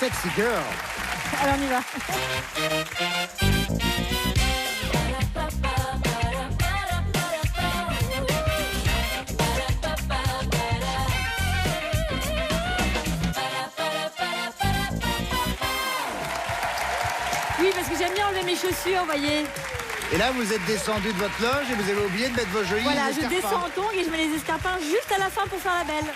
Sexy Girl. Alors on y va. Oui, parce que j'aime bien enlever mes chaussures, vous voyez. Et là, vous êtes descendu de votre loge et vous avez oublié de mettre vos jolis Voilà, je escarpins. descends en tongs et je mets les escarpins juste à la fin pour faire la belle.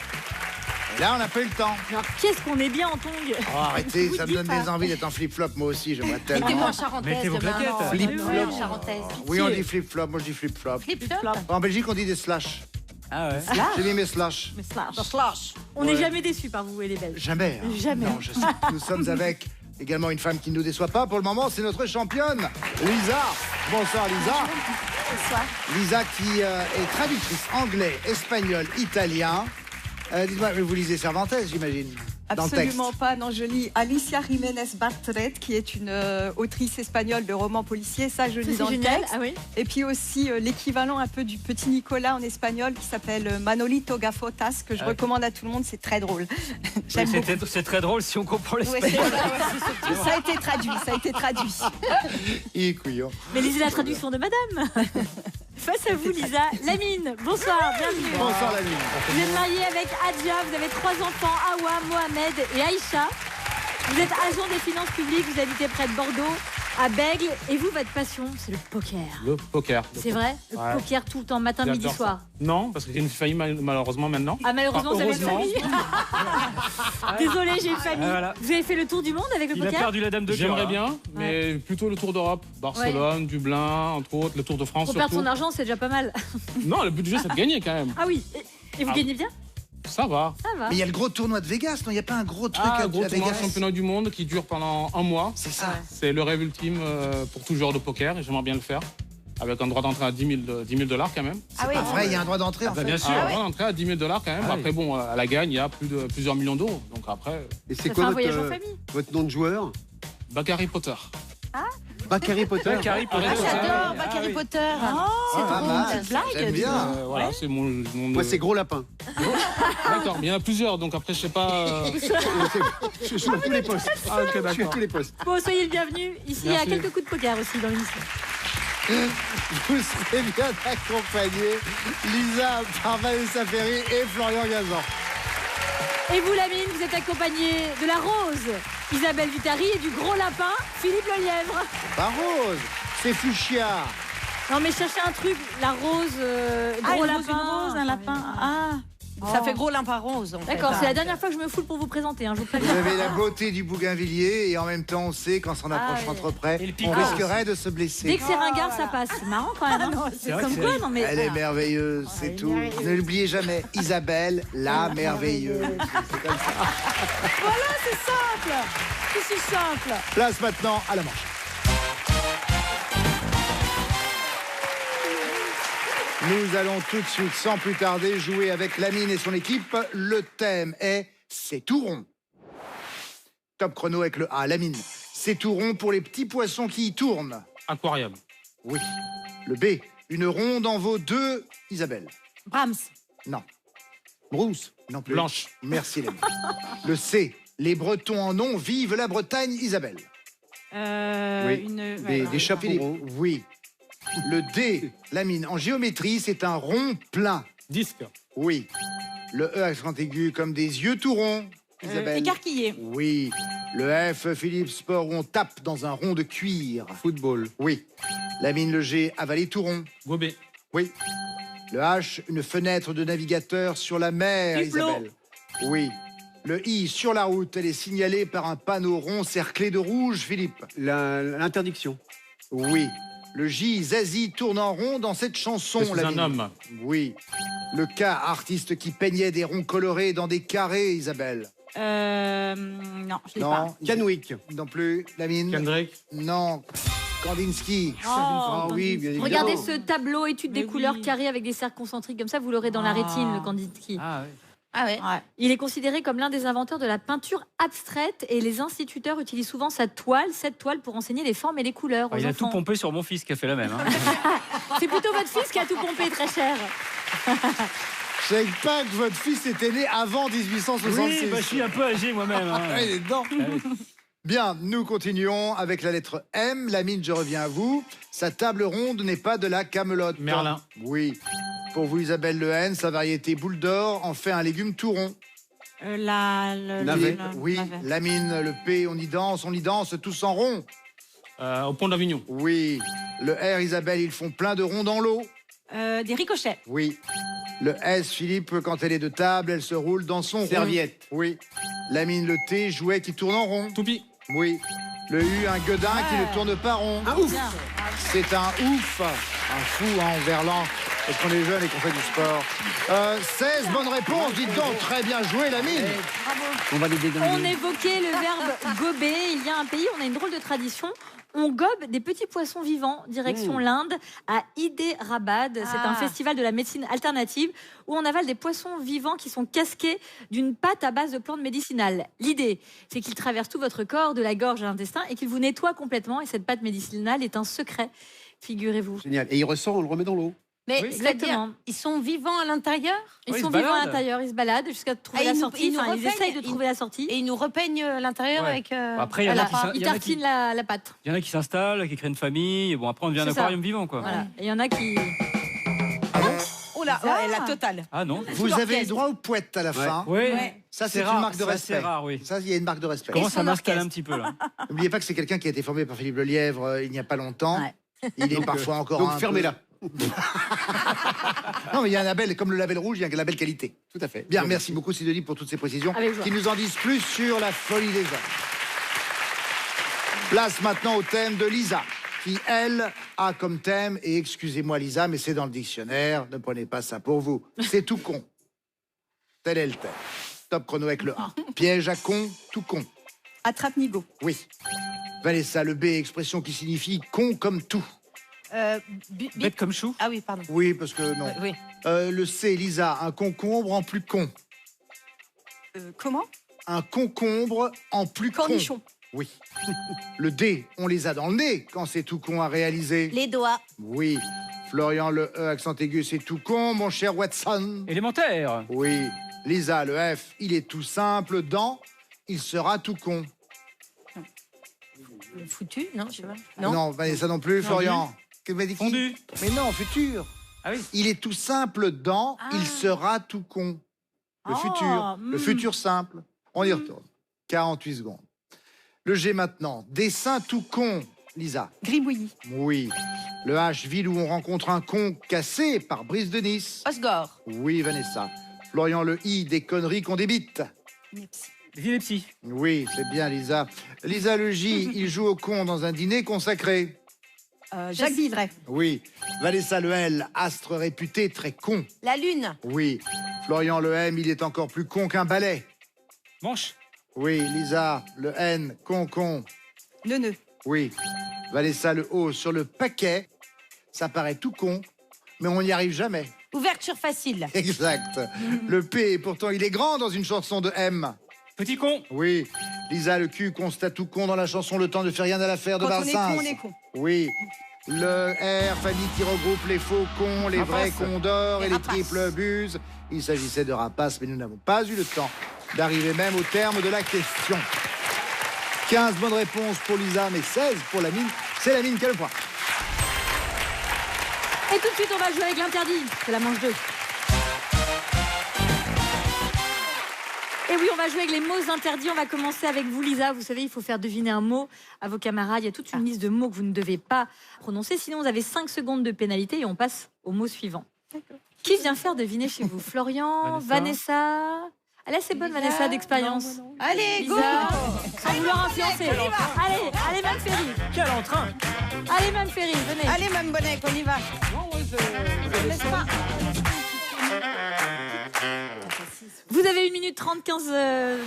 Et là, on n'a pas eu le temps. Alors, qu'est-ce qu'on est bien en tongs. Oh, arrêtez, ça me donne pas. des envies d'être en flip-flop, moi aussi, j'aimerais tellement. Mettez-moi en charentaise Mettez vos demain. claquettes. Flip-flop. En charentaise. Oui, on dit flip-flop, moi je dis flip-flop. Flip-flop. En Belgique, on dit des slash. Ah ouais. J'ai mis mes slash. Mais slash. Slash. On n'est jamais déçus par vous et les Belges. Jamais. hein. Jamais. Non, je sais. Nous sommes avec également une femme qui ne nous déçoit pas. Pour le moment, c'est notre championne, Lisa. Bonsoir, Lisa. Bonsoir. Lisa qui est traductrice anglais, espagnol, italien. Dites-moi, mais vous lisez Cervantes, j'imagine, dans le texte. Absolument pas, non, je lis Alicia Jiménez Bartret, qui est une autrice espagnole de romans policiers, ça je lis C'est dans le génial. texte. Ah oui. Et puis aussi l'équivalent un peu du petit Nicolas en espagnol qui s'appelle Manolito Gafotas, que je recommande à tout le monde, c'est très drôle. J'aime beaucoup. C'est très drôle si on comprend Ouais, l'espagnol. ça a été traduit, ça a été traduit. Il est couillon. Mais lisez la traduction de madame. Face à vous, Lisa. Lamine, bonsoir, bienvenue. Bonsoir, la nuit. Vous êtes mariée avec Adja, vous avez 3 enfants, Awa, Mohamed et Aïcha. Vous êtes agent des finances publiques, vous habitez près de Bordeaux, à Bègle. Et vous, votre passion, c'est le poker. Le poker. C'est vrai? Le Ouais. poker tout le temps, matin, midi, J'adore soir. Non, parce que j'ai une famille malheureusement maintenant. Ah, malheureusement, vous avez une heureusement. famille. Désolé, j'ai une famille. Voilà. Vous avez fait le tour du monde avec le Il a poker? perdu la dame de cœur. J'aimerais bien, mais plutôt le Tour d'Europe. Barcelone, Dublin, entre autres, le Tour de France Pour perdre surtout. son argent, c'est déjà pas mal. Non, le but du jeu, c'est de gagner quand même. Ah oui, et vous Ah. gagnez bien? Ça va. Ça va. Mais il y a le gros tournoi de Vegas, non? Il n'y a pas un gros truc à Gros tournoi Vegas? championnat du monde qui dure pendant un mois. C'est ça. C'est le rêve ultime pour tout joueur de poker et j'aimerais bien le faire. Avec un droit d'entrée à 10 000 dollars quand même. Ah oui. Pas vrai, il y a un droit d'entrée en fait. Bien sûr, un droit d'entrée à 10 000 dollars quand même. Ah oui. Après, bon, à la gagne, il y a plusieurs millions d'euros. Donc après, Et Ça c'est fait quoi un voyage en famille. votre nom de joueur? Harry Potter. Harry Potter. Harry Potter. Ah, j'adore Ah, Harry oui. Potter. C'est Pas drôle, mal. cette blague. J'aime bien. Voilà, c'est mon Moi, c'est Gros Lapin. D'accord, mais il y en a plusieurs, donc après, je sais pas. Je joue à tous les postes. Ah, ok, Je suis à d'accord. tous les postes. Bon, soyez le bienvenu. Ici, il y a Merci. quelques coups de poker aussi dans l'émission. Vous serez bien accompagné, Lisa par Vanessa Ferry et Florian Gazan. Et vous, Lamine, vous êtes accompagné de la Rose, Isabelle Vitari, et du gros lapin, Philippe Lelièvre. Pas rose, c'est fuchsia. Non, mais cherchez un truc, la Rose, gros lapin. un lapin. Ah, Ça fait gros lapin rose. en fait. D'accord, c'est la dernière fois que je me foule pour vous présenter, hein, je vous préviens. Vous avez la beauté du bougainvillier et en même temps, on sait qu'en s'en approchant oui. trop près, Et le on picot risquerait de se Dès blesser. que c'est ringard, ça passe. C'est marrant quand même. hein. C'est vrai Comme que quoi, c'est- non mais. Elle est merveilleuse, c'est tout. Ne l'oubliez jamais, Isabelle, la merveilleuse. C'est comme ça. C'est si simple. Place maintenant à la manche. Nous allons tout de suite, sans plus tarder, jouer avec Lamine et son équipe. Le thème est « C'est tout rond ». Top chrono avec le A. Lamine, c'est tout rond pour les petits poissons qui y tournent. Aquarium. Oui. Le B, une ronde en vaut 2. Isabelle. Brahms. Non. Bruce. Non plus. Blanche. Merci Lamine. Le C, les Bretons en ont, vive la Bretagne, Isabelle. Oui. Des chapeaux. Oui. Le D, Lamine, en géométrie, c'est un rond plein. Disque. Oui. Le E, accent aigu, comme des yeux tout ronds. Isabelle. écarquillé. Oui. Le F, Philippe, sport où on tape dans un rond de cuir. Football. Oui. Lamine, le G, avaler tout rond. Gobet. Oui. Le H, une fenêtre de navigateur sur la mer, Hublot. Isabelle. Oui. Le I, sur la route, elle est signalée par un panneau rond cerclé de rouge, Philippe. L'interdiction. Oui. Le J, Zazie tourne en rond dans cette chanson, Je suis un Lamine. homme. Oui. Le K, artiste qui peignait des ronds colorés dans des carrés, Isabelle. Non, je l'ai pas. Non. Kenwick. Non plus. Lamine. Kendrick. Non. Kandinsky. Oh, Ah oui, bien évidemment. Regardez ce tableau étude des Mais couleurs oui. carrées avec des cercles concentriques, comme ça vous l'aurez dans la rétine, le Kandinsky. Ah oui. Ah ouais. Ouais. Il est considéré comme l'un des inventeurs de la peinture abstraite et les instituteurs utilisent souvent cette toile pour enseigner les formes et les couleurs aux Il a tout enfants. pompé sur mon fils qui a fait la même. Hein. C'est plutôt votre fils qui a tout pompé, très cher. Je savais pas que votre fils était né avant 1866. Oui, bah, je suis un peu âgé moi-même. Hein. Ouais, il est dedans. Bien, nous continuons avec la lettre M. Lamine, je reviens à vous. Sa table ronde n'est pas de la camelote. Merlin. Oui. Pour vous, Isabelle Le Haine, sa variété boule d'or en fait un légume tout rond. Navet. Oui, Lamine, le P, on y danse tous en rond. Au pont d'Avignon. Oui. Le R, Isabelle, ils font plein de ronds dans l'eau. Des ricochets. Oui. Le S, Philippe, quand elle est de table, elle se roule dans son rond. Serviette. Oui. Lamine, le T, jouet qui tourne en rond. Toupie. Oui. Le U, un gueudin qui ne tourne pas rond. Un ouf. C'est un ouf. Un fou, hein, en verlan. Parce qu'on est jeune et qu'on fait du sport. 16 bonnes réponses, dites donc. Très bien joué, Lamine. On va les dédouaner. On évoquait le verbe gober. Il y a un pays, on a une drôle de tradition. On gobe des petits poissons vivants, direction l'Inde, à Hyderabad. C'est un festival de la médecine alternative où on avale des poissons vivants qui sont casqués d'une pâte à base de plantes médicinales. L'idée, c'est qu'ils traversent tout votre corps, de la gorge à l'intestin, et qu'ils vous nettoient complètement. Et cette pâte médicinale est un secret, figurez-vous. Génial. Et il ressort, on le remet dans l'eau. Mais Oui, c'est-à-dire, exactement. ils sont vivants à l'intérieur Ils Oui, sont ils se vivants à baladent. l'intérieur, ils se baladent jusqu'à trouver Ah, la ils nous- sortie. ils nous Enfin, ils repeignent, essayent de ils- trouver la sortie. et ils nous repeignent l'intérieur Ouais. avec. Après, il y en a qui Voilà, ils tartinent la pâte. Il y en a qui s'installent, qui créent une famille. Et bon, après, on devient un C'est ça. aquarium vivant, quoi. Voilà. Et il y en a qui... Oh là, ouais, la totale. Ah non. Vous avez droit aux poêtes à la fin. Oui. Ouais. Ça, c'est C'est une rare, marque de c'est respect. assez rare, oui. Ça, il y a une marque de respect. Comment Et ça son m'installe un orchestre. petit peu, là. N'oubliez pas que c'est quelqu'un qui a été formé par Philippe Lelièvre il n'y a pas longtemps. Ouais. Il est parfois encore Donc un fermez-la. peu- Non, mais il y a un label, comme le label rouge, il y a un label qualité. Tout à fait. Bien, merci beaucoup Sidonie pour toutes ces précisions Avec joie. qui nous en disent plus sur la folie des hommes. Place maintenant au thème de Lisa, qui, elle, a comme thème, et excusez-moi Lisa, mais c'est dans le dictionnaire, ne prenez pas ça pour vous, c'est tout con. Tel est le thème. Top chrono avec le A. Piège à con, tout con. Attrape-nigo. Oui. Vanessa, le B, expression qui signifie con comme tout. Bête comme chou. Ah oui, pardon. Oui, parce que non. Oui. Le C, Lisa, un concombre en plus con. Comment Un concombre en plus con. Cornichon. Oui. Le D, on les a dans le nez quand c'est tout con à réaliser. Les doigts. Oui. Florian, le E, accent aigu, c'est tout con, mon cher Watson. Élémentaire. Oui. Lisa, le F, il est tout simple dans il sera tout con. Foutu, non, je sais pas. Non, Vanessa non plus. Florian. Qu'est-ce que m'a dit qui Fondu. Mais non, futur. Ah oui. Il est tout simple dans il sera tout con. Le Oh, futur. Le futur simple. On y retourne. 48 secondes. Le G maintenant. Dessin tout con, Lisa. Gribouillis. Oui. Le H, ville où on rencontre un con cassé par Brice de Nice. Osgore. Oui, Vanessa. Florian, le I, des conneries qu'on débite. Épilepsie. Oui, c'est bien, Lisa. Lisa, le J, il joue au con dans un dîner consacré. Jacques Villeray. Oui. Vanessa, le L, astre réputé très con. La lune. Oui. Florian, le M, il est encore plus con qu'un balai. Manche. Oui. Lisa, le N, con. Neuneu. Oui. Vanessa, le O, sur le paquet. Ça paraît tout con, mais on n'y arrive jamais. Ouverture facile. Exact. Le P, pourtant, il est grand dans une chanson de M. Petit con. Oui. Lisa, le Q, constate tout con dans la chanson Le temps ne fait rien à l'affaire de Quand on est Barsins. con, on est con. Oui. Le R, famille qui regroupe les faux cons, les vrais cons d'or et les rapaces. triples buses. Il s'agissait de rapaces, mais nous n'avons pas eu le temps d'arriver même au terme de la question. 15 bonnes réponses pour Lisa, mais 16 pour la mine. C'est la mine qui a le point. Et tout de suite, on va jouer avec l'interdit. C'est la manche 2. Et oui, on va jouer avec les mots interdits. On va commencer avec vous, Lisa. Vous savez, il faut faire deviner un mot à vos camarades. Il y a toute une liste de mots que vous ne devez pas prononcer. Sinon, vous avez 5 secondes de pénalité et on passe au mot suivant. Qui vient faire deviner chez vous? Florian, Vanessa. Elle est assez bonne, Vanessa, d'expérience. Allez, go. Lisa, sans vouloir influencer. Allez, Mme Ferry. Quel entrain. Allez, Mme Ferry, venez. Allez, Mme Bonnet, on y va. Vous avez 1 minute 30, 15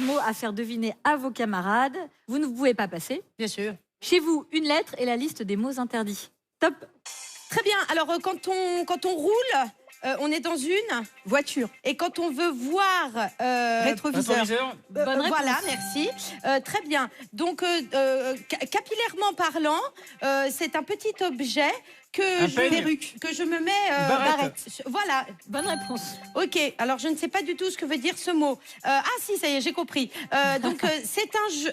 mots à faire deviner à vos camarades. Vous ne pouvez pas passer. Bien sûr. Chez vous, une lettre et la liste des mots interdits. Top. Très bien. Alors, quand on roule, on est dans une Voiture. et quand on veut voir Rétroviseur. Rétroviseur. Bonne réponse. voilà, merci. Très bien. Donc capillairement parlant, c'est un petit objet Un peigne. que je me mets Barrette. Voilà. Bonne réponse. Ok, alors je ne sais pas du tout ce que veut dire ce mot. Ah si, ça y est, j'ai compris. Donc c'est un jeu,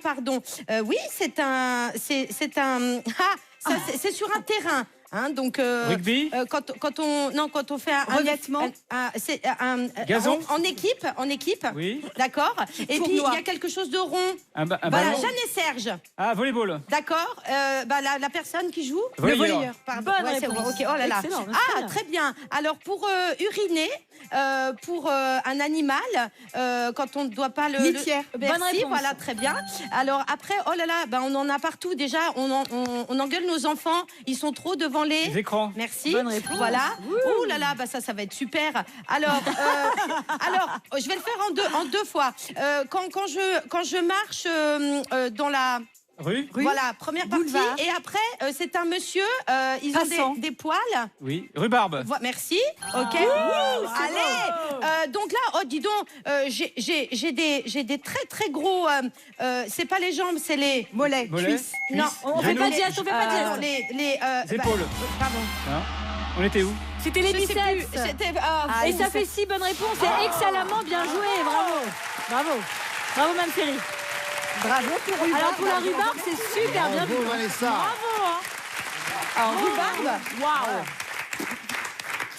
pardon. Oui, c'est un, c'est sur un terrain. Hein, donc Rugby. quand on fait un Revêtement. c'est Gazon. en équipe. Oui. D'accord. Et puis il Tournoi. y a quelque chose de rond. Un Voilà, ballon. Jeanne et Serge. Ah, volleyball. D'accord. La personne qui joue. Volleyeur. Pardon. Bonne Ouais, c'est réponse. bon, ok. Oh là là. Excellent, c'est Ah, bien. très bien. Alors, pour uriner, pour un animal, quand on ne doit pas le... Litière. Merci, Bonne réponse. voilà, très bien. Alors, après, oh là là, on en a partout. Déjà, on engueule nos enfants. Ils sont trop devant Les les... écrans. Merci. Bonne réponse. Voilà. Oh là là, ça va être super. Alors, je vais le faire en deux fois. Quand je marche dans la... Rue. Voilà, première partie. Boulevard. Et après, c'est un monsieur. Ils Passant. ont des poils. Oui. Rhubarbe. Merci. Ok. Allez. Donc là, oh dis donc, j'ai des très très gros. C'est pas les jambes, c'est les Mollet. Mollet. Cuisse. Non, On fait pas de geste, on fait pas de non, geste. les épaules. Pardon. Hein. On était où? C'était les Je sais plus. biceps. C'était. Et ça fait 6 bonnes réponses. C'est excellemment bien joué. Bravo. Bravo. Bravo, Mme Ferry. Bravo pour rhubarbe. Alors, pour la rhubarbe, c'est super bien vu. Bravo, Vanessa. Bravo. Alors, rhubarbe. Waouh.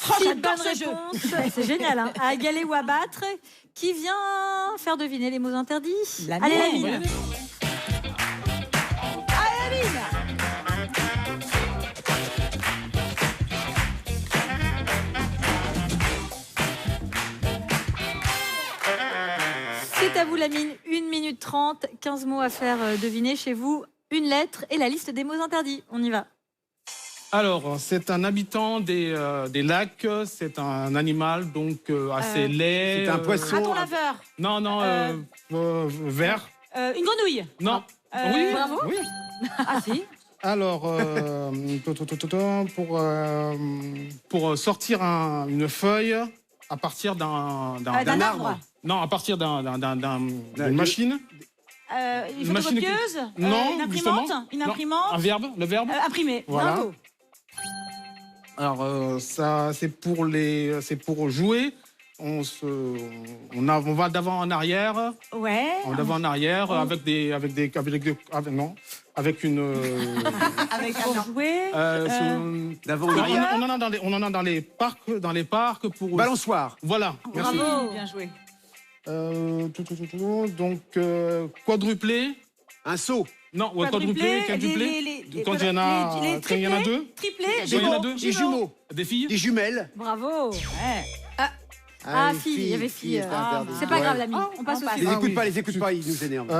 Oh, 6 j'adore bonnes ce jeu. réponses. C'est génial. Hein. À égaler ou à battre. Qui vient faire deviner les mots interdits? La Allez, la mine. mine. C'est à vous la mine, 1 minute 30, 15 mots à faire deviner chez vous, une lettre et la liste des mots interdits. On y va. Alors, c'est un habitant des lacs, c'est un animal donc assez laid. C'est un poisson. Raton laveur. Non, non, vert. Une grenouille. Non. Oui, bravo. oui. Ah si. Alors, pour sortir une feuille à partir D'un arbre. Non, à partir d'une machine. Une machine qui- photocopieuse. Non, Une imprimante. justement. Une Non, imprimante. un verbe, le verbe. Imprimée. Voilà. Bravo. Alors, ça, c'est pour jouer. On va d'avant en arrière, Ouais. d'avant en arrière, avec Pour jouer. D'avant, on en a dans les parcs pour. balançoire. Voilà. Merci. Bravo. Bien joué. Donc quadruplé. Un seau. Non, ouais, quadruplé, quintuplé. Quand il y en a, quand il y en a deux. Triplé. Quand il y en a deux. Des jumeaux. Des filles. Des jumelles. Bravo. Ah, Ah, fille, il y avait fille. c'était interdit. C'est pas Ouais. grave, l'ami. On passe au Les suivant. écoute oui. pas, les écoute pas, ils nous énervent.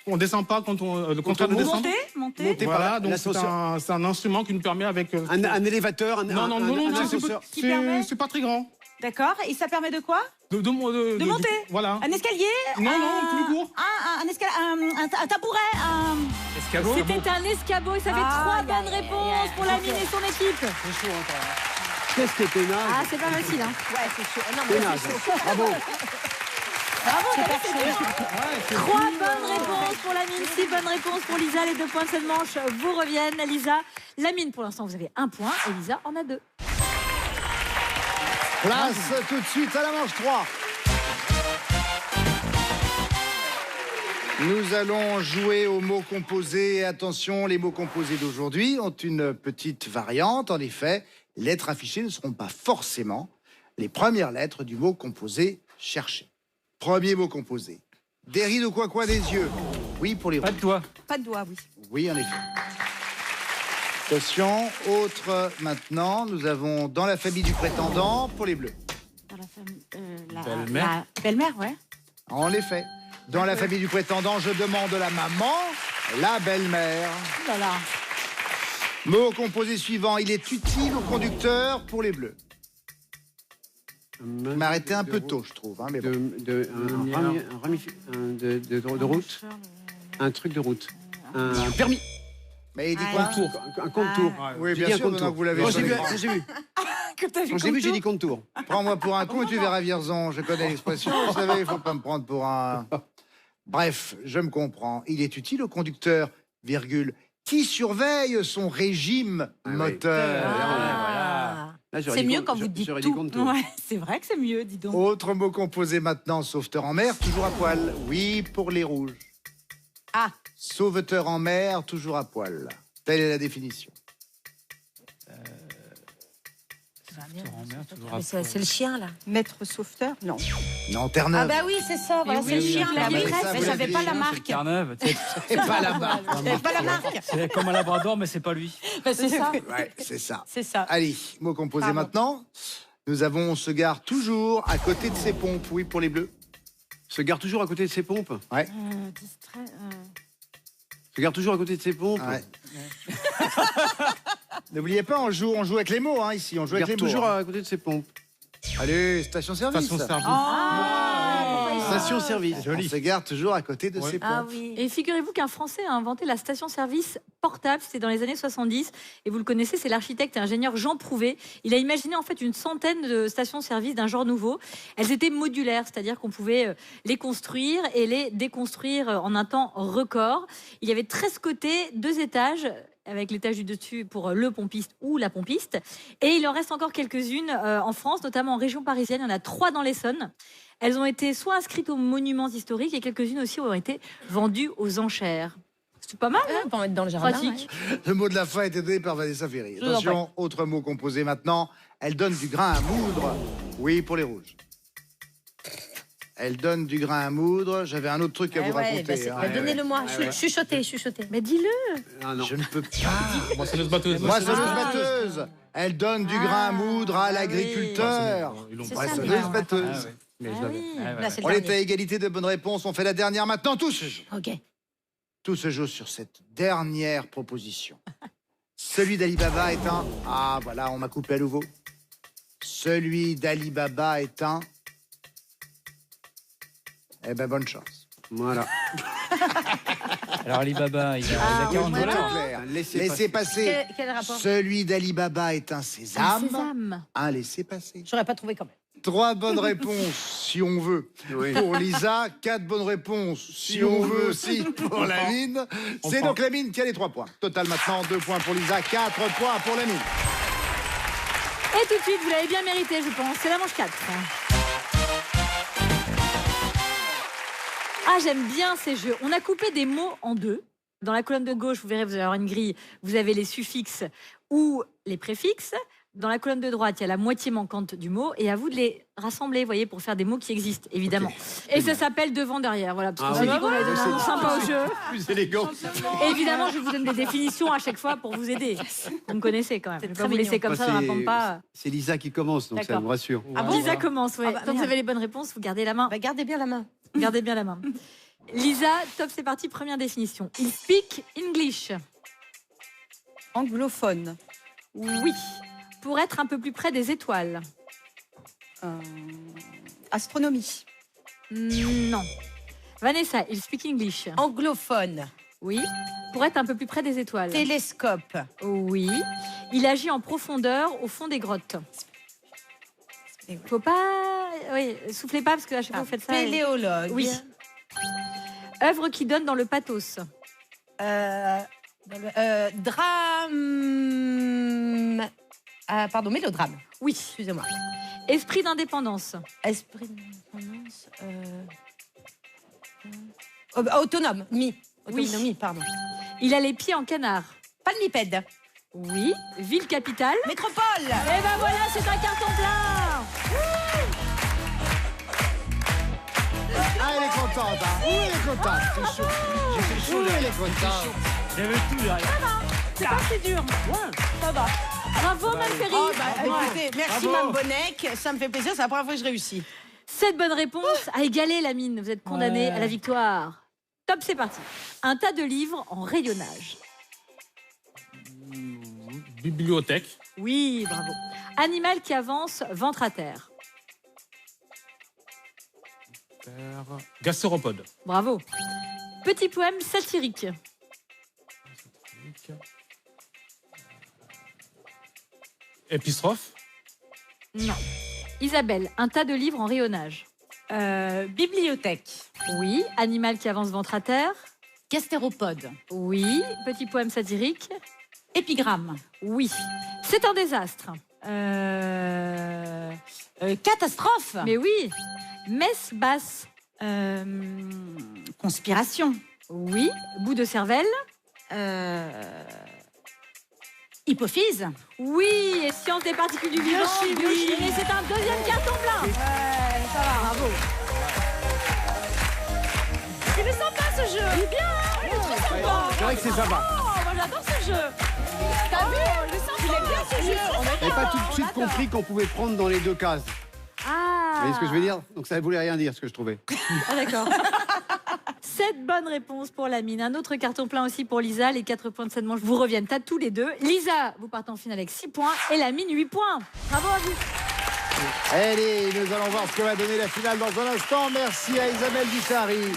On descend pas quand le contraire de on descendre. Monter. Monter par Voilà, donc l'ascenseur. c'est un instrument qui nous permet avec. Un élévateur, Non, non, non, un non, ascenseur. Qui permet c'est pas très grand. D'accord. Et ça permet de quoi? De monter. Voilà. Un escalier. Non, non, plus court. Un tabouret. Escabeau. C'était un escabeau et ça fait 3 bonnes réponses pour la mine et son équipe. Qu'est-ce que t'es naze. Ah, c'est pas facile. Hein. Ouais, c'est chaud. Non, T'es mais naze. c'est chaud. Bravo. Bravo, c'est dur. 3 bonnes réponses pour la mine, 6 bonnes réponses pour Lisa. Les 2 points de cette manche vous reviennent. Lisa, la mine, pour l'instant, vous avez 1 point et Lisa en a 2. Place tout de suite à la manche 3. Nous allons jouer aux mots composés. Attention, les mots composés d'aujourd'hui ont une petite variante. En effet, les lettres affichées ne seront pas forcément les premières lettres du mot composé cherché. Premier mot composé. Des rides ou quoi des yeux. Oui, pour les Pas rouges. de toi. Pas de doigt, oui. Oui, en effet. Attention, autre maintenant, nous avons dans la famille du prétendant pour les bleus. Dans la famille. Belle-mère. Belle-mère, ouais. En effet, dans la famille du prétendant, je demande la maman, la belle-mère. Voilà. Mot composé suivant, il est utile au conducteur pour les bleus. Je m'arrêtais un peu tôt, je trouve. Hein, mais bon. De route. Un truc de route. Un permis. Mais il dit quoi? Contour. Un contour. Oui, J'ai bien dit un sûr, contour. donc vous l'avez Quand sur j'ai vu, l'écran. quand j'ai vu, Que t'as vu quand j'ai vu, j'ai dit contour. Prends-moi pour un con, tu verras Vierzon. Je connais l'expression, vous savez, il faut pas me prendre pour un... Bref, je me comprends. Il est utile au conducteur, virgule, qui surveille son régime Ah oui. moteur. Voilà. Là, j'aurais C'est dit mieux con- quand vous j'a- dites j'aurais tout. dit contour. Ouais, c'est vrai que c'est mieux, dis donc. Autre mot composé maintenant, sauveteur en mer, toujours à poil. Oui, pour les rouges. Ah. Sauveteur en mer, toujours à poil. Telle est la définition. C'est le chien, là. Maître sauveteur? Non. Non, Terre Ah Neuve. bah oui, c'est ça. Voilà, oui, c'est le oui, chien, oui, là. oui, Oui, oui, mais vous j'avais l'avez pas dit, la hein, marque. Terre-Neuve, tu sais, C'est pas là-bas. J'avais pas la marque. c'est comme un labrador, mais c'est pas lui. Bah, c'est ça. Ouais, c'est ça. C'est ça. Allez, mot composé Pardon. maintenant. Nous avons on se gare toujours à côté de ses pompes. Oui, pour les bleus. Se gare toujours à côté de ses pompes. Distrait. Se gare toujours à côté de ses pompes. Ouais. N'oubliez pas, on joue avec les mots, hein, ici. On joue Se avec gare les mots. toujours hein. à côté de ses pompes. Allez, station-service. Station-service. Station-service. On se gare toujours à côté de ses pompes. Ah oui. Et figurez-vous qu'un Français a inventé la station-service portable, c'était dans les années 70, et vous le connaissez, c'est l'architecte et ingénieur Jean Prouvé. Il a imaginé en fait une centaine de stations-service d'un genre nouveau. Elles étaient modulaires, c'est-à-dire qu'on pouvait les construire et les déconstruire en un temps record. Il y avait 13 côtés, 2 étages, avec l'étage du dessus pour le pompiste ou la pompiste. Et il en reste encore quelques-unes en France, notamment en région parisienne. Il y en a 3 dans l'Essonne. Elles ont été soit inscrites aux monuments historiques et quelques-unes aussi ont été vendues aux enchères. C'est pas mal, hein? On peut en mettre dans le jardin. Pratique. Le mot de la fin a été donné par Vanessa Ferry. vous en Attention, autre mot composé maintenant. Elle donne du grain à moudre. Oui, pour les rouges. Elle donne du grain à moudre. J'avais un autre truc à vous raconter. hein. Donnez-le-moi. Ouais, ouais. Chuchotez, chuchotez. Mais dis-le. Ah non. Je ne peux pas. Moissonneuse batteuse. Moissonneuse batteuse. Elle donne du grain à moudre à oui. l'agriculteur. Ils l'ont C'est pas. ça, Moissonneuse mais- batteuse. Mais Ah je l'avais. oui. Là, c'est le On est à dernier. égalité de bonnes réponses. On fait la dernière maintenant. Tout se joue. Ok. Tout se joue sur cette dernière proposition. Celui d'Alibaba est un... Ah, voilà, on m'a coupé à nouveau. Celui d'Alibaba est un... Eh ben, bonne chance. Voilà. Alors Alibaba, il a Ah, 40 oui, dollars. voilà. Clair. Laissez Laissez passer. Quel rapport? Celui d'Alibaba est un Un sésame. sésame. Un laissez-passer. J'aurais pas trouvé quand même. 3 bonnes réponses, si on veut, Oui. pour Lisa. 4 bonnes réponses, si on veut aussi, pour la mine. C'est prend. donc la mine qui a les 3 points. Total maintenant, 2 points pour Lisa, 4 points pour la mine. Et tout de suite, vous l'avez bien mérité, je pense. C'est la manche 4. Ah, j'aime bien ces jeux. On a coupé des mots en 2. Dans la colonne de gauche, vous verrez, vous allez avoir une grille. Vous avez les suffixes ou les préfixes. Dans la colonne de droite, il y a la moitié manquante du mot. Et à vous de les rassembler, vous voyez, pour faire des mots qui existent, évidemment. Et ça s'appelle devant-derrière. Voilà, parce qu'on Ah s'est oui. dit qu'on allait donner un nom sympa au jeu. Plus élégant. Et évidemment, je vous donne des définitions à chaque fois pour vous aider. Vous me connaissez quand même. Je ne vais pas vous laisser comme ça dans la pampa. C'est Lisa qui commence, donc ça D'accord. me rassure. Ah bon, Lisa commence, ouais. Ah bah, Quand vous merde. avez les bonnes réponses, vous gardez la main. Bah, gardez bien la main. Gardez bien la main. Lisa, top, c'est parti. Première définition. Il speak English. Anglophone. Oui. Pour être un peu plus près des étoiles. Astronomie. Non. Vanessa, il speak English. Anglophone. Oui. Pour être un peu plus près des étoiles. Télescope. Oui. Il agit en profondeur au fond des grottes. Faut pas. Oui, soufflez pas parce que à chaque fois vous faites ça. Péléologue. Oui. Œuvre qui donne dans le pathos. Drame. Pardon, mélodrame. Oui. Excusez-moi. Esprit d'indépendance. Esprit d'indépendance. Autonome. Autonomie, pardon. Il a les pieds en canard. Palmipède. Oui. Ville capitale. Métropole. Et ben voilà, c'est un carton plein. Ah, elle est contente, hein. Oui, elle est contente. C'est chaud. J'ai chaud, elle est contente. J'avais tout derrière. C'est pas si dur. Ça va. Bravo, Malferry. Oh, bah, écoutez, merci, Mme Bonnec. Ça me fait plaisir, c'est la première fois que je réussis. 7 bonnes réponses à égaler la mine. Vous êtes condamné à la victoire. Top, c'est parti. Un tas de livres en rayonnage. Bibliothèque. Oui, bravo. Animal qui avance ventre à terre. Gastéropode. Bravo. Petit poème satirique. Épistrophe. Non. Isabelle, un tas de livres en rayonnage. Bibliothèque. Oui. Animal qui avance ventre à terre. Gastéropode. Oui. Petit poème satirique. Épigramme. Oui. C'est un désastre. Catastrophe. Mais oui. Messe basse. Conspiration. Oui. Bout de cervelle. Hypophyse. Oui. Et science des particules du vivant. Biochimie. Et c'est un deuxième carton plein. Ça va. Bravo. Il est sympa ce jeu. Il est bien. Il est trop sympa. C'est vrai que c'est sympa. Oh, moi j'adore ce jeu. T'as vu? Il est sympa. Il est bien ce jeu. Je n'avais pas tout de suite compris qu'on pouvait prendre dans les deux cases. Ah. Vous voyez ce que je veux dire? Donc ça ne voulait rien dire, ce que je trouvais. Ah d'accord. 7 bonnes réponses pour la mine. Un autre carton plein aussi pour Lisa. Les 4 points de cette manche vous reviennent à tous les deux. Lisa, vous partez en finale avec 6 points et la mine 8 points. Bravo à vous. Allez, nous allons voir ce que va donner la finale dans un instant. Merci à Isabelle Dussary.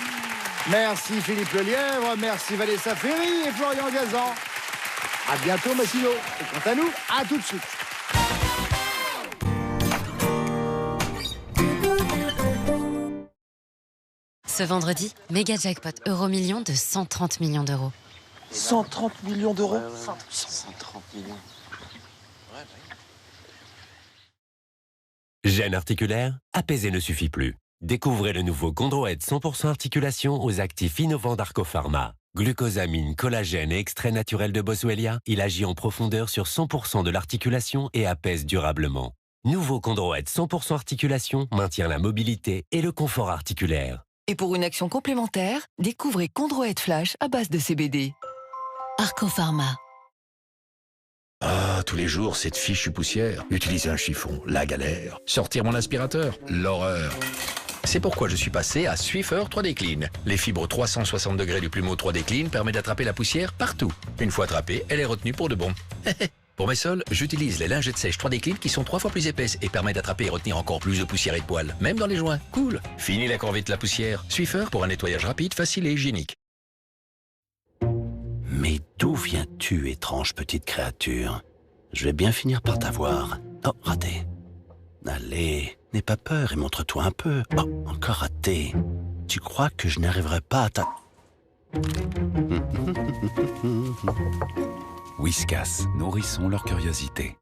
Merci Philippe Lelièvre. Merci Vanessa Ferry et Florian Gazan. À bientôt, Massimo. Et quant à nous, à tout de suite. Ce vendredi, méga jackpot Euromillions de 130 millions d'euros. 130 millions d'euros. 130 millions. Gêne articulaire? Apaiser ne suffit plus. Découvrez le nouveau Chondroed 100% articulation aux actifs innovants d'Arcopharma. Glucosamine, collagène et extrait naturel de Boswellia, il agit en profondeur sur 100% de l'articulation et apaise durablement. Nouveau Chondroed 100% articulation maintient la mobilité et le confort articulaire. Et pour une action complémentaire, découvrez Chondroed Flash à base de CBD. Arcopharma. Ah, tous les jours, cette fichue poussière. Utiliser un chiffon, la galère. Sortir mon aspirateur, l'horreur. C'est pourquoi je suis passé à Swiffer 3D Clean. Les fibres 360 degrés du plumeau 3D Clean permettent d'attraper la poussière partout. Une fois attrapée, elle est retenue pour de bon. Pour mes sols, j'utilise les lingettes sèches 3D Clean qui sont 3 fois plus épaisses et permettent d'attraper et retenir encore plus de poussière et de poils, même dans les joints. Cool. Fini la corvée de la poussière. Swiffer pour un nettoyage rapide, facile et hygiénique. Mais d'où viens-tu, étrange petite créature? Je vais bien finir par t'avoir. Oh, raté. Allez, n'aie pas peur et montre-toi un peu. Oh, encore raté. Tu crois que je n'arriverai pas à Whiskas, nourrissons leur curiosité.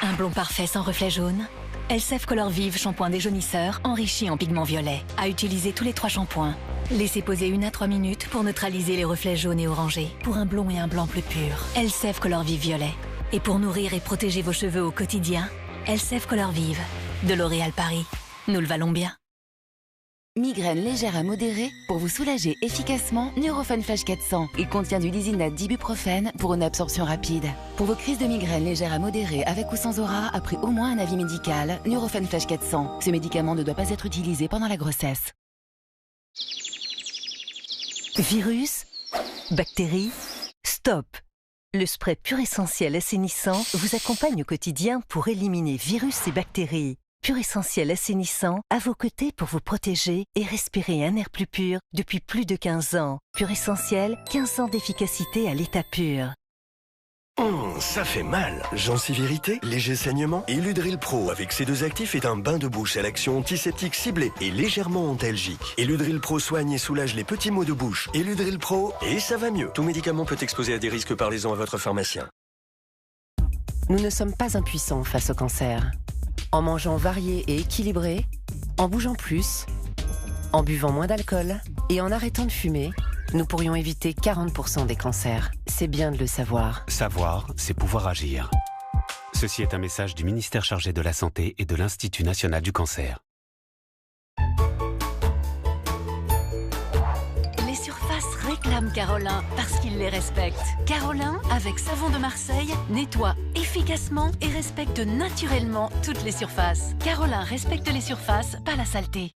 Un blond parfait sans reflet jaune. Elseve Color Vive shampoing déjaunisseur enrichi en pigments violets. À utiliser tous les 3 shampoings. Laissez poser 1 à 3 minutes pour neutraliser les reflets jaunes et orangés. Pour un blond et un blanc plus pur. Elseve Color Vive violet. Et pour nourrir et protéger vos cheveux au quotidien, Elseve Color Vive. De L'Oréal Paris. Nous le valons bien. Migraine légère à modérée, pour vous soulager efficacement, Nurofen Flash 400. Il contient du lysinate d'ibuprofène pour une absorption rapide. Pour vos crises de migraine légère à modérée avec ou sans aura, après au moins un avis médical, Nurofen Flash 400. Ce médicament ne doit pas être utilisé pendant la grossesse. Virus, bactéries, stop. Le spray Pur Essentiel assainissant vous accompagne au quotidien pour éliminer virus et bactéries. Pur Essentiel assainissant à vos côtés pour vous protéger et respirer un air plus pur depuis plus de 15 ans. Pur Essentiel, 15 ans d'efficacité à l'état pur. Ça fait mal. Gencive irritée, léger saignement. Eludril Pro avec ses 2 actifs est un bain de bouche à l'action antiseptique ciblée et légèrement antalgique. Eludril Pro soigne et soulage les petits maux de bouche. Eludril Pro, et ça va mieux. Tout médicament peut exposer à des risques, parlez-en à votre pharmacien. Nous ne sommes pas impuissants face au cancer. En mangeant varié et équilibré, en bougeant plus, en buvant moins d'alcool et en arrêtant de fumer, nous pourrions éviter 40% des cancers. C'est bien de le savoir. Savoir, c'est pouvoir agir. Ceci est un message du ministère chargé de la Santé et de l'Institut national du cancer. Les surfaces réclament Carolin parce qu'ils les respectent. Carolin, avec savon de Marseille, nettoie efficacement et respecte naturellement toutes les surfaces. Carolin respecte les surfaces, pas la saleté.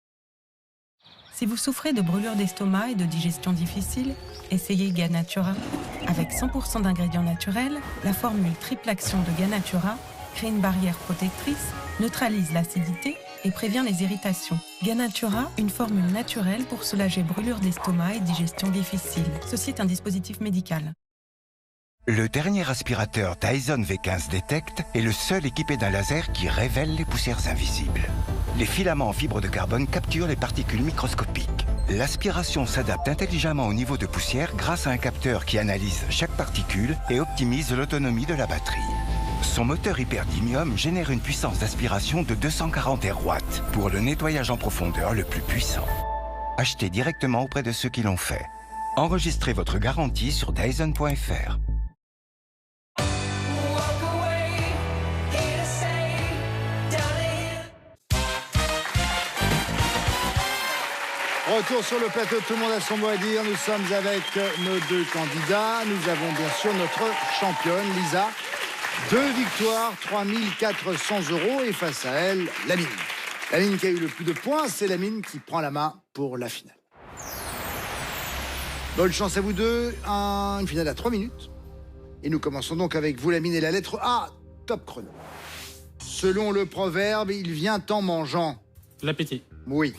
Si vous souffrez de brûlures d'estomac et de digestion difficile, essayez Ganatura. Avec 100% d'ingrédients naturels, la formule triple action de Ganatura crée une barrière protectrice, neutralise l'acidité et prévient les irritations. Ganatura, une formule naturelle pour soulager brûlures d'estomac et digestion difficile. Ceci est un dispositif médical. Le dernier aspirateur Dyson V15 Detect est le seul équipé d'un laser qui révèle les poussières invisibles. Les filaments en fibre de carbone capturent les particules microscopiques. L'aspiration s'adapte intelligemment au niveau de poussière grâce à un capteur qui analyse chaque particule et optimise l'autonomie de la batterie. Son moteur hyperdymium génère une puissance d'aspiration de 240 watts pour le nettoyage en profondeur le plus puissant. Achetez directement auprès de ceux qui l'ont fait. Enregistrez votre garantie sur Dyson.fr. Retour sur le plateau, tout le monde a son mot à dire. Nous sommes avec nos deux candidats. Nous avons bien sûr notre championne, Lisa. 2 victoires, 3 400 € et face à elle, Lamine. Lamine qui a eu le plus de points, c'est Lamine qui prend la main pour la finale. Bonne chance à vous deux. Une finale à 3 minutes. Et nous commençons donc avec vous, Lamine, et la lettre A, top chrono. Selon le proverbe, il vient en mangeant. L'appétit. Oui.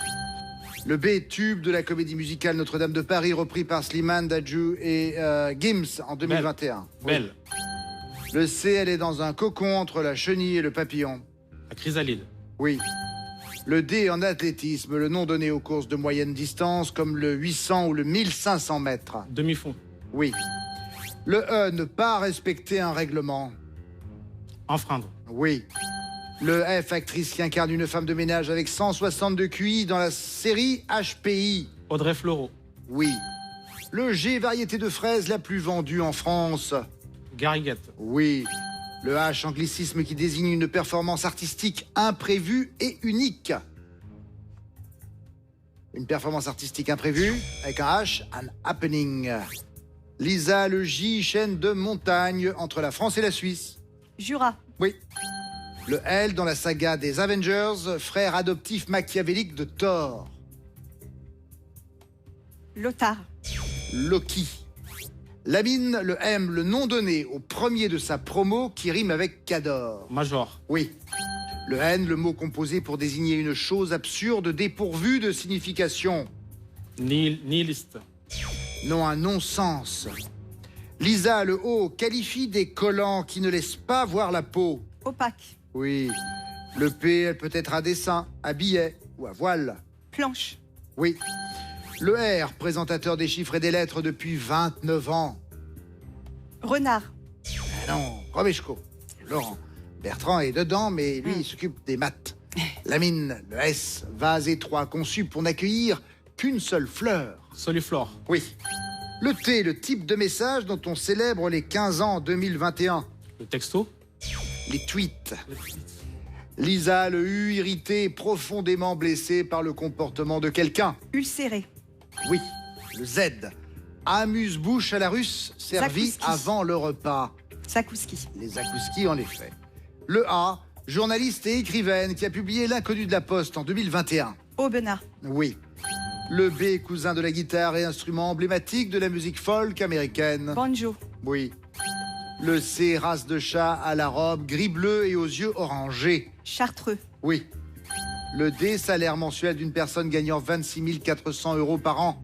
Le B, tube de la comédie musicale Notre-Dame de Paris, repris par Slimane, Dadju et Gims en 2021. Belle. Oui. Le C, elle est dans un cocon entre la chenille et le papillon. La chrysalide. Oui. Le D, en athlétisme, le nom donné aux courses de moyenne distance, comme le 800 ou le 1500 mètres. Demi-fond. Oui. Le E, ne pas respecter un règlement. Enfreindre. Oui. Le F, actrice qui incarne une femme de ménage avec 162 QI dans la série HPI. Audrey Fleurot. Oui. Le G, variété de fraises la plus vendue en France. Gariguette. Oui. Le H, anglicisme qui désigne une performance artistique imprévue et unique. Une performance artistique imprévue, avec un H, un happening. Lisa, le J, chaîne de montagne entre la France et la Suisse. Jura. Oui. Le L, dans la saga des Avengers, frère adoptif machiavélique de Thor. Lothar. Loki. Lamine, le M, le nom donné au premier de sa promo qui rime avec Cador. Major. Oui. Le N, le mot composé pour désigner une chose absurde dépourvue de signification. Nihiliste. Non, un non-sens. Lisa, le O, qualifie des collants qui ne laissent pas voir la peau. Opaque. Oui. Le P, elle peut être à dessin, à billet ou à voile. Planche. Oui. Le R, présentateur des chiffres et des lettres depuis 29 ans. Renard. Ah non, Robeshko. Laurent. Bertrand est dedans, mais lui, il s'occupe des maths. Lamine, le S, vase étroit conçu pour n'accueillir qu'une seule fleur. Soliflore. Oui. Le T, le type de message dont on célèbre les 15 ans en 2021. Le texto. Les tweets. Lisa, le U, irrité et profondément blessé par le comportement de quelqu'un. Ulcéré. Oui. Le Z, amuse-bouche à la russe, servi Zakouski. avant le repas. Zakouski. Les zakouskis, en effet. Le A, journaliste et écrivaine qui a publié L'Inconnu de la Poste en 2021. Aubenas. Oui. Le B, cousin de la guitare et instrument emblématique de la musique folk américaine. Banjo. Oui. Le C, race de chat à la robe gris-bleu et aux yeux orangés. Chartreux. Oui. Le D, salaire mensuel d'une personne gagnant 26 400 € par an.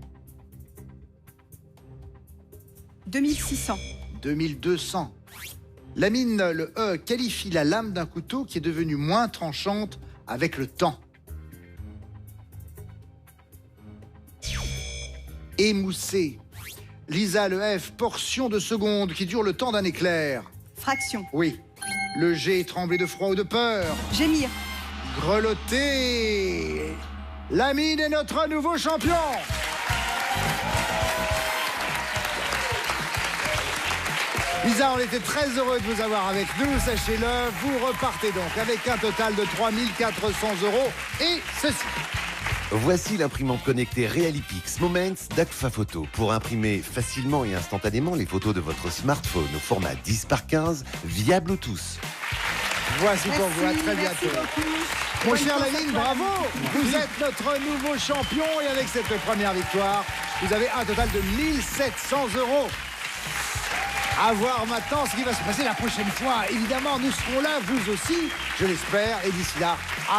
2600. 2200. Lamine, le E, qualifie la lame d'un couteau qui est devenue moins tranchante avec le temps. Émoussé. Lisa, le F, portion de seconde qui dure le temps d'un éclair. Fraction. Oui. Le G, trembler de froid ou de peur. Gémir. Grelotter. Lamine est notre nouveau champion. Lisa, on était très heureux de vous avoir avec nous, sachez-le. Vous repartez donc avec un total de 3 400 € et ceci. Voici l'imprimante connectée Realipix Moments d'Agfa Photo pour imprimer facilement et instantanément les photos de votre smartphone au format 10x15 via Bluetooth. Voici pour vous, à très bientôt. Mon cher Lamine, bravo. Vous êtes notre nouveau champion et avec cette première victoire, vous avez un total de 1700 €. À voir maintenant ce qui va se passer la prochaine fois. Évidemment, nous serons là, vous aussi, je l'espère. Et d'ici là,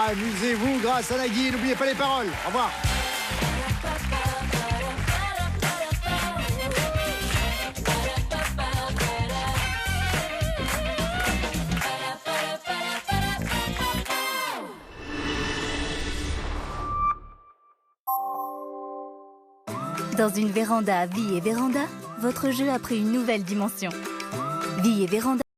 amusez-vous grâce à Nagui. N'oubliez pas les paroles. Au revoir. Dans une véranda Vie et Véranda, votre jeu a pris une nouvelle dimension. Vie et Véranda.